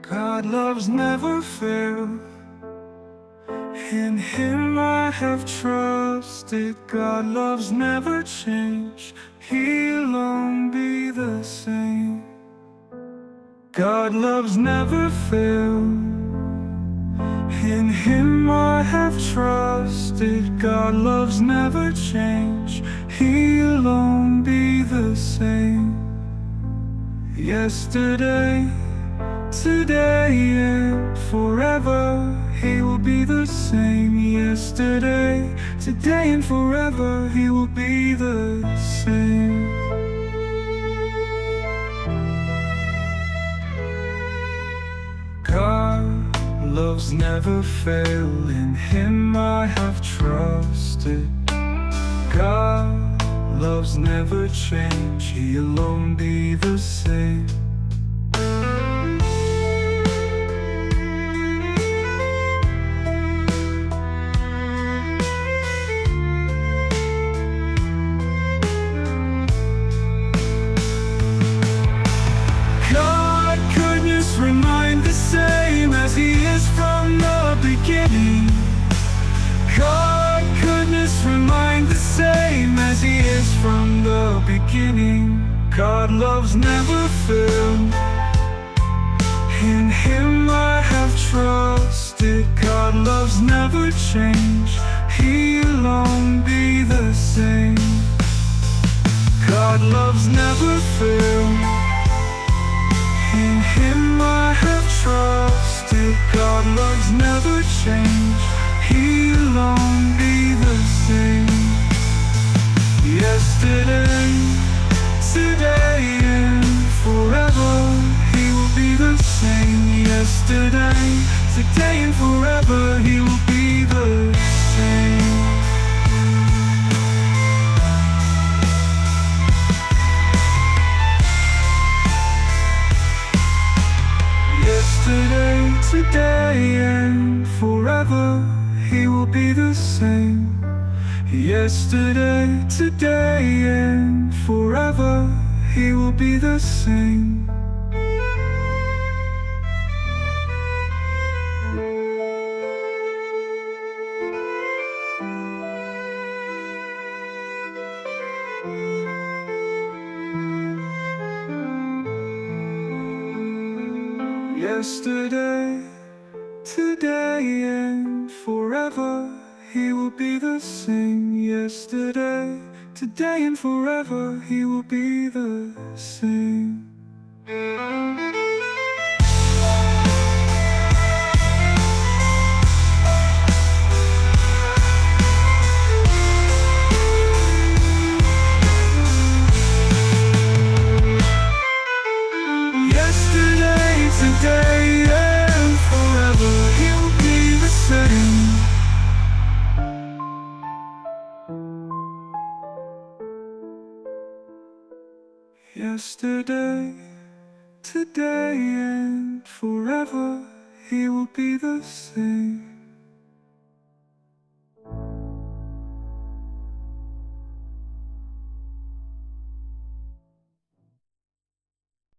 God loves never fail. In Him I have trusted. God loves never change. He alone be the same. God loves never fail. In Him I have trusted. God loves never change. He alone be the same. Yesterday, today and forever, He will be the same. Yesterday, today and forever, He will be the same. God loves never fail. In Him I have trusted. God loves never change. He alone be the same. Remain the same as He is from the beginning. God, goodness, remain the same as He is from the beginning. God loves never fail. In Him I have trusted. God loves never change. He alone be the same. God loves never fail. In Him I have trusted. God loves never change. He alone be the same. Yesterday, today and forever, He will be the same. Yesterday, today and forever, He will be the same. Yesterday, today and forever, He will be the same. Yesterday, today and forever, He will be the same. Yesterday, today and forever, He will be the same. Yesterday, today and forever, He will be the same. Yesterday, today and forever, He will be the same. Yesterday, today and forever, He will be the same.